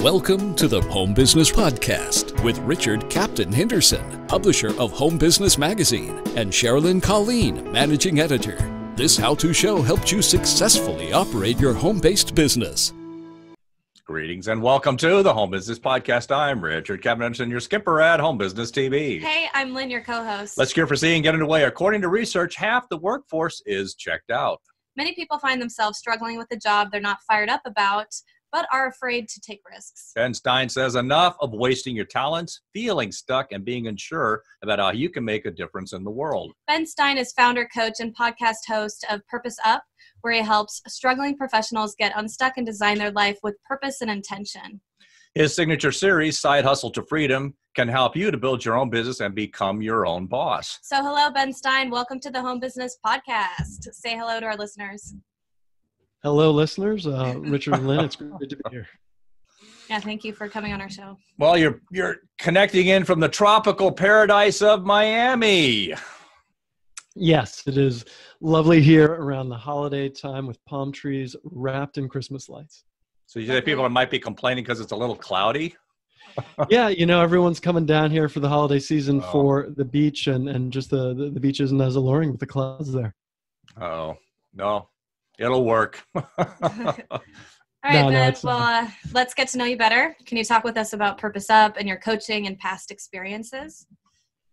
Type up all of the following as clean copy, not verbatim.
Welcome to the Home Business Podcast with Richard Captain Henderson, publisher of Home Business Magazine, and Sherilyn Colleen, managing editor. This how-to show helps you successfully operate your home-based business. Greetings and welcome to the Home Business Podcast. I'm Richard Captain Henderson, your skipper at Home Business TV. Hey, I'm Lynn, your co-host. Let's gear for seeing and get underway. According to research, half the workforce is checked out. Many people find themselves struggling with a job they're not fired up about, but are afraid to take risks. Ben Stein says enough of wasting your talents, feeling stuck, and being unsure about how you can make a difference in the world. Ben Stein is founder, coach, and podcast host of Purpose Up, where he helps struggling professionals get unstuck and design their life with purpose and intention. His signature series, Side Hustle to Freedom, can help you to build your own business and become your own boss. So hello, Ben Stein. Welcome to the Home Business Podcast. Say hello to our listeners. Hello, listeners. Richard and Lynn, it's great to be here. Yeah, thank you for coming on our show. Well, you're connecting in from the tropical paradise of Miami. Yes, it is lovely here around the holiday time with palm trees wrapped in Christmas lights. So you say people might be complaining because it's a little cloudy? Yeah, everyone's coming down here for the holiday season for the beach, and just the beach isn't as alluring with the clouds there. Oh, no. It'll work. All right, Ben. Well, let's get to know you better. Can you talk with us about Purpose Up and your coaching and past experiences?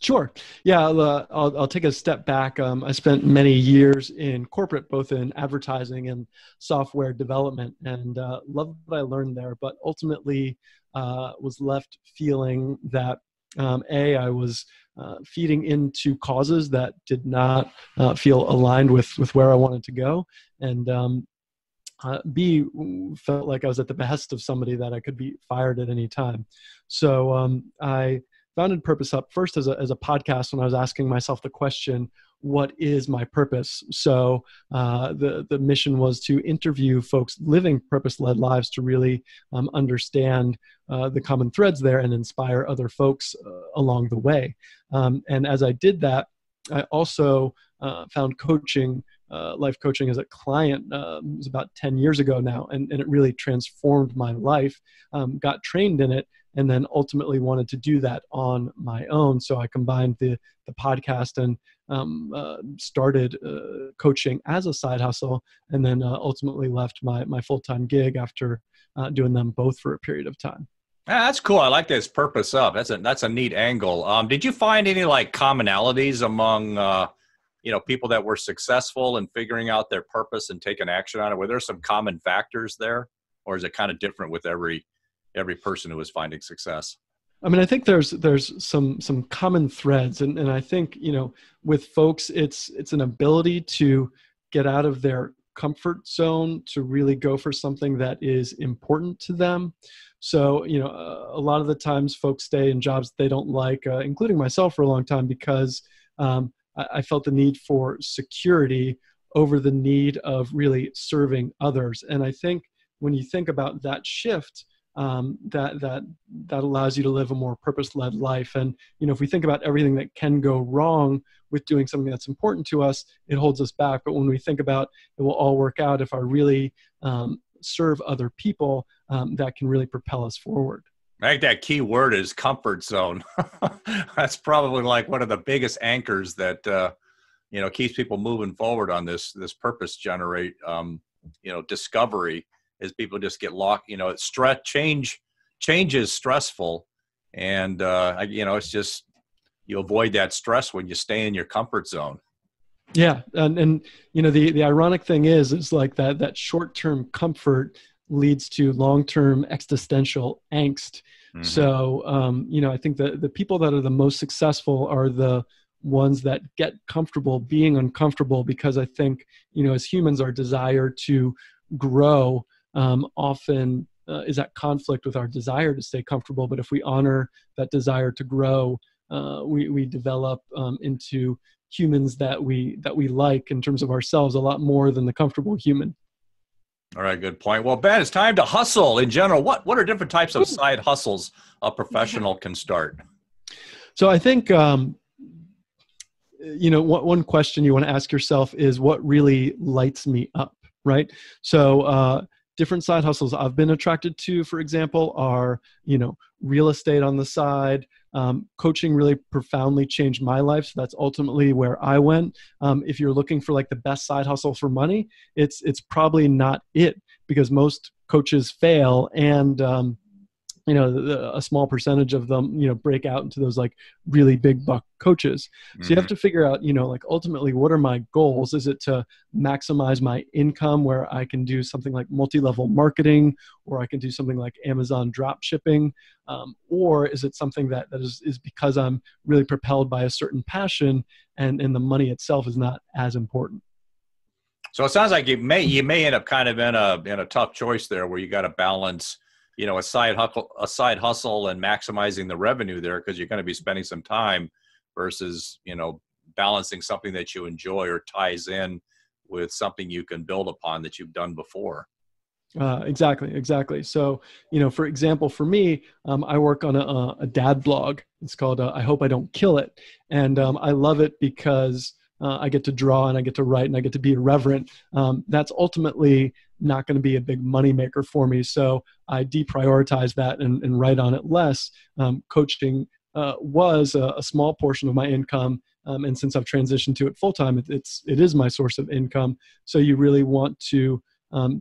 Sure. Yeah, I'll take a step back. I spent many years in corporate, both in advertising and software development, and loved what I learned there, but ultimately was left feeling that I was feeding into causes that did not feel aligned with where I wanted to go, and B, felt like I was at the behest of somebody that I could be fired at any time. So I founded Purpose Up first as a podcast when I was asking myself the question, what is my purpose? So the mission was to interview folks living purpose-led lives to really understand the common threads there and inspire other folks along the way. And as I did that, I also found coaching, life coaching as a client. It was about 10 years ago now, and it really transformed my life. Got trained in it, and then ultimately wanted to do that on my own. So I combined the podcast and started coaching as a side hustle, and then ultimately left my full-time gig after doing them both for a period of time. That's cool. I like this Purpose Up. That's a neat angle. Did you find any commonalities among people that were successful in figuring out their purpose and taking action on it? Were there some common factors there, or is it kind of different with every person who is finding success? I mean, I think there's some common threads, and I think with folks, it's an ability to get out of their comfort zone to really go for something that is important to them. So a lot of the times, folks stay in jobs they don't like, including myself for a long time, because I felt the need for security over the need of really serving others. And I think when you think about that shift, that allows you to live a more purpose-led life. And if we think about everything that can go wrong with doing something that's important to us, it holds us back. But when we think about it will all work out if I really serve other people, that can really propel us forward. I think that key word is comfort zone. That's probably one of the biggest anchors that keeps people moving forward on this purpose generate discovery. Is people just get locked, change is stressful. And, it's just, you avoid that stress when you stay in your comfort zone. Yeah. And the ironic thing is that short-term comfort leads to long-term existential angst. Mm-hmm. So, I think the people that are the most successful are the ones that get comfortable being uncomfortable, because I think, as humans, our desire to grow often is at conflict with our desire to stay comfortable. But if we honor that desire to grow, we develop into humans that we like in terms of ourselves a lot more than the comfortable human. All right, good point. Well, Ben, it's time to hustle in general. What are different types of side hustles a professional can start? So I think one question you want to ask yourself is, what really lights me up, right? So different side hustles I've been attracted to, for example, are, real estate on the side. Coaching really profoundly changed my life. So that's ultimately where I went. If you're looking for like the best side hustle for money, it's probably not it, because most coaches fail, and a small percentage of them, break out into those like really big buck coaches. So you have to figure out, like ultimately, what are my goals? Is it to maximize my income where I can do something like multi-level marketing, or I can do something like Amazon drop shipping? Or is it something that is because I'm really propelled by a certain passion, and the money itself is not as important? So it sounds like you may end up kind of in a tough choice there, where you got to balance, a side hustle and maximizing the revenue there, because you're going to be spending some time, versus, balancing something that you enjoy or ties in with something you can build upon that you've done before. Exactly. So, for example, for me, I work on a dad blog. It's called I Hope I Don't Kill It. And I love it because I get to draw, and I get to write, and I get to be irreverent. That's ultimately not going to be a big moneymaker for me. So I deprioritize that and write on it less. Coaching was a small portion of my income. And since I've transitioned to it full-time, it is my source of income. So you really want to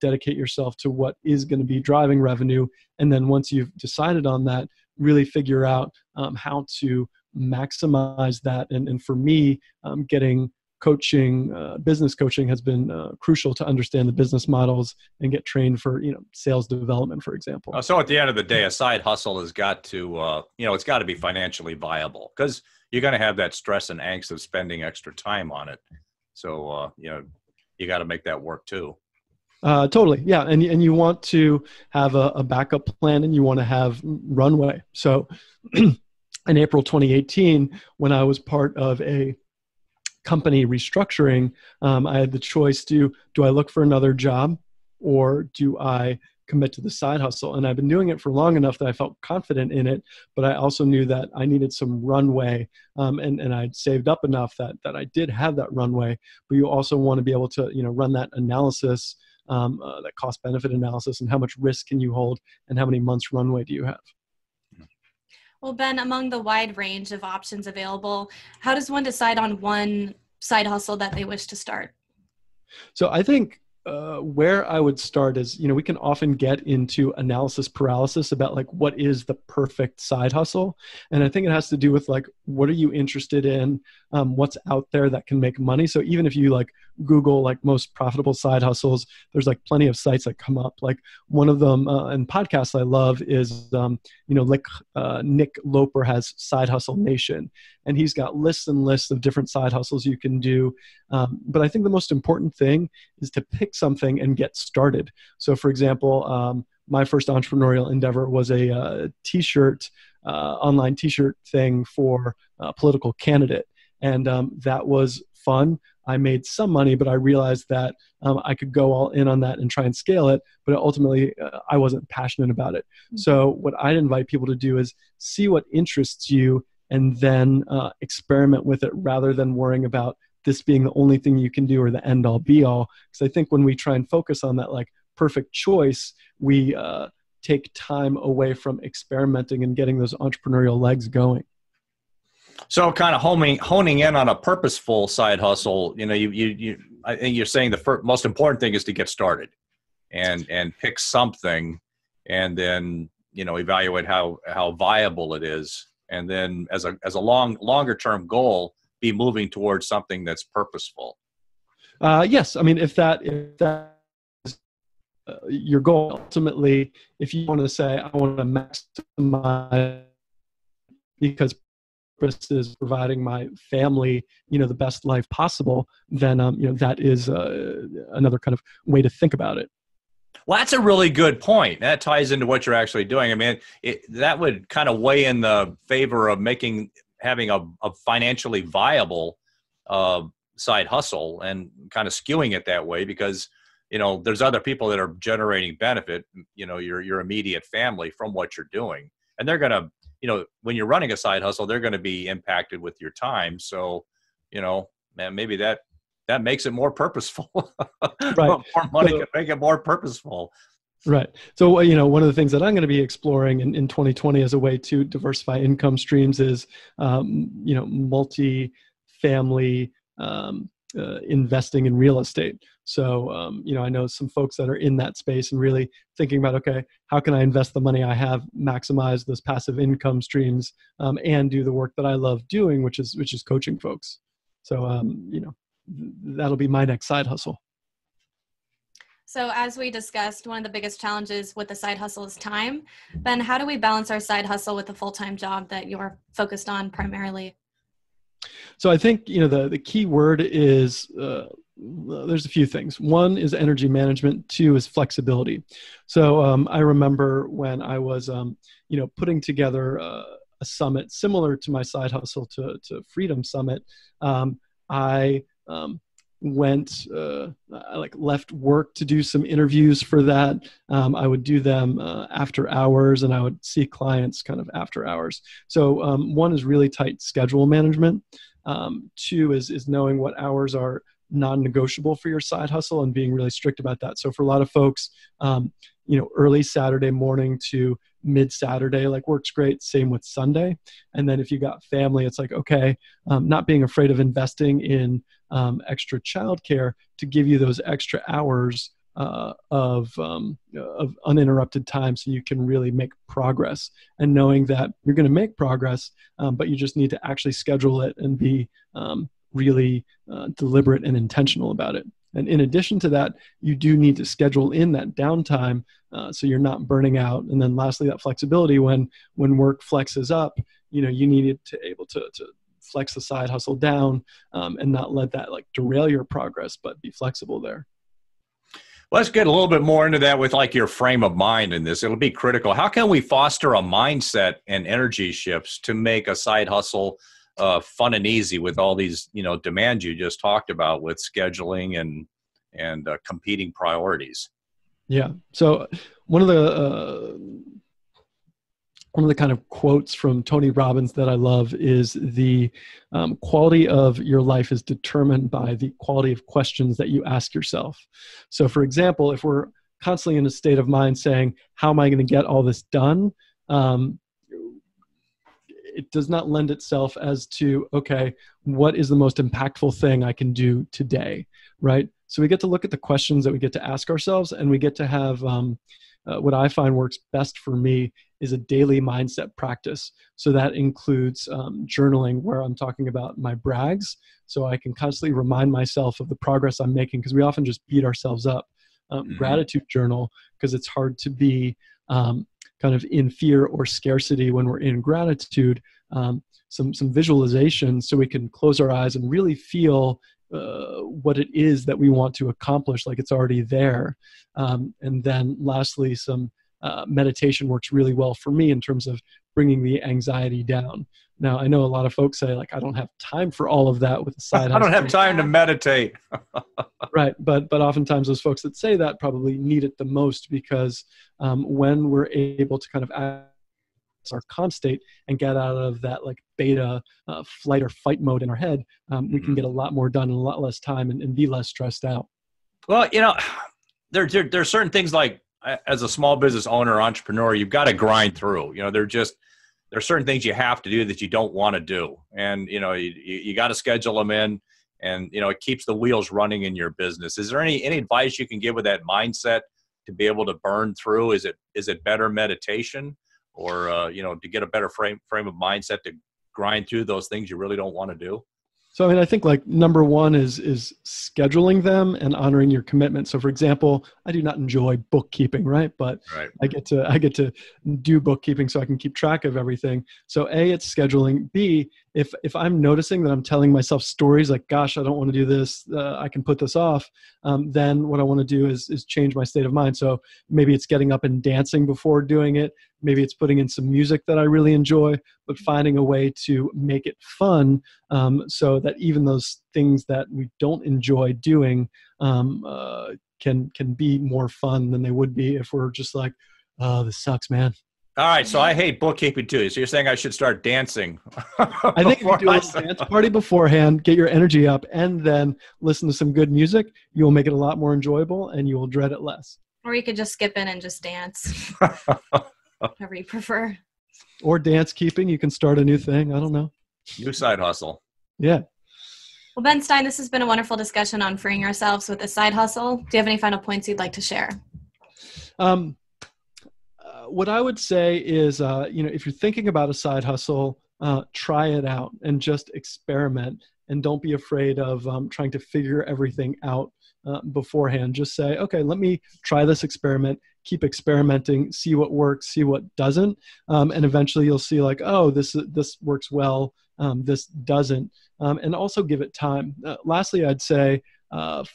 dedicate yourself to what is going to be driving revenue. And then once you've decided on that, really figure out how to maximize that. And for me, getting coaching, business coaching has been crucial to understand the business models and get trained for, sales development, for example. So at the end of the day, a side hustle has got to, it's got to be financially viable, because you're going to have that stress and angst of spending extra time on it. So, you got to make that work too. Totally. Yeah. And you want to have a backup plan, and you want to have runway. So in April 2018, when I was part of a company restructuring, I had the choice: do I look for another job, or do I commit to the side hustle? And I've been doing it for long enough that I felt confident in it, but I also knew that I needed some runway, and I'd saved up enough that I did have that runway. But you also want to be able to, run that analysis, that cost benefit analysis, and how much risk can you hold, and how many months runway do you have? Well, Ben, among the wide range of options available, how does one decide on one side hustle that they wish to start? So I think where I would start is, we can often get into analysis paralysis about like, what is the perfect side hustle? And I think it has to do with like, what are you interested in? What's out there that can make money? So even if you like Google like most profitable side hustles, there's like plenty of sites that come up. Like one of them, and podcasts I love is, like Nick Loper has Side Hustle Nation, and he's got lists and lists of different side hustles you can do. But I think the most important thing is to pick something and get started. So for example, my first entrepreneurial endeavor was a t-shirt, online t-shirt thing for a political candidate. And that was fun. I made some money, but I realized that I could go all in on that and try and scale it. But ultimately, I wasn't passionate about it. So what I'd invite people to do is see what interests you, and then experiment with it, rather than worrying about this being the only thing you can do or the end all be all. Because I think when we try and focus on that like perfect choice, we take time away from experimenting and getting those entrepreneurial legs going. So kind of honing in on a purposeful side hustle, I think you're saying the most important thing is to get started and pick something, and then, evaluate how viable it is. And then as a longer term goal, be moving towards something that's purposeful. Yes. I mean, if that is your goal, ultimately, if you want to say, I want to maximize because purpose is providing my family, the best life possible, then, that is another kind of way to think about it. Well, that's a really good point. That ties into what you're actually doing. I mean, that would kind of weigh in the favor of having a financially viable side hustle, and kind of skewing it that way, because, there's other people that are generating benefit, your immediate family, from what you're doing. And they're going to, when you're running a side hustle, they're going to be impacted with your time. So, maybe that makes it more purposeful. Right. More money can make it more purposeful. Right. So, one of the things that I'm going to be exploring in 2020 as a way to diversify income streams is, multi-family investing in real estate. So, I know some folks that are in that space and really thinking about, okay, how can I invest the money I have, maximize those passive income streams, and do the work that I love doing, which is coaching folks. So, that'll be my next side hustle. So as we discussed, one of the biggest challenges with the side hustle is time. Ben, how do we balance our side hustle with the full-time job that you're focused on primarily? So I think, the key word is, there's a few things. One is energy management. Two is flexibility. So I remember when I was, putting together a summit similar to my side hustle to Freedom Summit. I left work to do some interviews for that. I would do them after hours, and I would see clients kind of after hours. So one is really tight schedule management. Two is knowing what hours are non-negotiable for your side hustle and being really strict about that. So for a lot of folks, early Saturday morning to mid-Saturday works great. Same with Sunday. And then if you got family, it's like, okay, not being afraid of investing in extra childcare to give you those extra hours of uninterrupted time so you can really make progress, and knowing that you're going to make progress, but you just need to actually schedule it and be really deliberate and intentional about it. And in addition to that, you do need to schedule in that downtime so you're not burning out. And then lastly, that flexibility, when work flexes up, you need to able to flex the side hustle down and not let that derail your progress, but be flexible there. Let's get a little bit more into that with your frame of mind in this. It'll be critical. How can we foster a mindset and energy shifts to make a side hustle fun and easy with all these, demands you just talked about with scheduling and competing priorities? Yeah. So one of the kind of quotes from Tony Robbins that I love is the quality of your life is determined by the quality of questions that you ask yourself. So for example, if we're constantly in a state of mind saying, how am I going to get all this done? It does not lend itself as to, okay, what is the most impactful thing I can do today, right? So we get to look at the questions that we get to ask ourselves, and we get to have what I find works best for me is a daily mindset practice. So that includes journaling, where I'm talking about my brags, so I can constantly remind myself of the progress I'm making, because we often just beat ourselves up. Gratitude journal, because it's hard to be kind of in fear or scarcity when we're in gratitude. Some visualization so we can close our eyes and really feel what it is that we want to accomplish, like it's already there. And then lastly, some meditation works really well for me in terms of bringing the anxiety down. Now, I know a lot of folks say, I don't have time for all of that with the side hustle. I don't have time to meditate. Right. But oftentimes those folks that say that probably need it the most, because when we're able to kind of act our calm state and get out of that beta flight or fight mode in our head, we can get a lot more done in a lot less time and be less stressed out. Well, there's certain things as a small business owner or entrepreneur, you've got to grind through. There's certain things you have to do that you don't want to do. And, you got to schedule them in, and, it keeps the wheels running in your business. Is there any advice you can give with that mindset to be able to burn through? Is it better meditation, or, to get a better frame of mindset to grind through those things you really don't want to do? So, I think number one is scheduling them and honoring your commitment. So for example, I do not enjoy bookkeeping, right? But right. I get to do bookkeeping so I can keep track of everything. So A, it's scheduling. B, if I'm noticing that I'm telling myself stories like, gosh, I don't want to do this, I can put this off, then what I want to do is change my state of mind. So maybe it's getting up and dancing before doing it. Maybe it's putting in some music that I really enjoy, but finding a way to make it fun, so that even those things that we don't enjoy doing can be more fun than they would be if we're just like, oh, this sucks, man. All right, so I hate bookkeeping too. So you're saying I should start dancing? I think if you do a dance party beforehand, get your energy up, and then listen to some good music, you will make it a lot more enjoyable, and you will dread it less. Or you could just skip in and just dance. Whatever you prefer. Or dance keeping. You can start a new thing. I don't know. New side hustle. Yeah. Well, Ben Stein, this has been a wonderful discussion on freeing ourselves with a side hustle. Do you have any final points you'd like to share? What I would say is, if you're thinking about a side hustle, try it out and just experiment. And don't be afraid of trying to figure everything out beforehand. Just say, okay, let me try this experiment, keep experimenting, see what works, see what doesn't. And eventually you'll see like, oh, this works well, this doesn't. And also give it time. Lastly, I'd say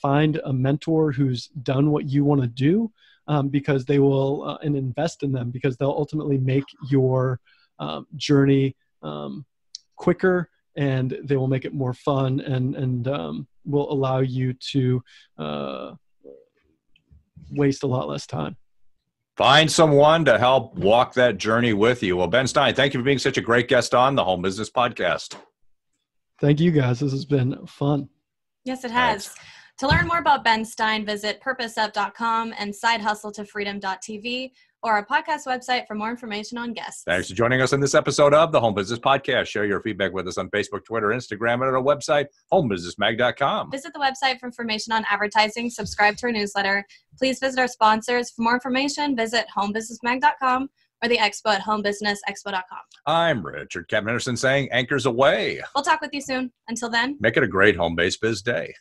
find a mentor who's done what you want to do, because they will, and invest in them, because they'll ultimately make your journey quicker, and they will make it more fun, and will allow you to waste a lot less time. Find someone to help walk that journey with you. Well, Ben Stein, thank you for being such a great guest on the Home Business Podcast. Thank you, guys. This has been fun. Yes, it has. Thanks. To learn more about Ben Stein, visit purposeup.com and sidehustletofreedom.tv, or our podcast website for more information on guests. Thanks for joining us on this episode of the Home Business Podcast. Share your feedback with us on Facebook, Twitter, Instagram, and at our website, homebusinessmag.com. Visit the website for information on advertising. Subscribe to our newsletter. Please visit our sponsors. For more information, visit homebusinessmag.com or the expo at homebusinessexpo.com. I'm Richard Captain Henderson saying anchors away. We'll talk with you soon. Until then, make it a great home-based biz day.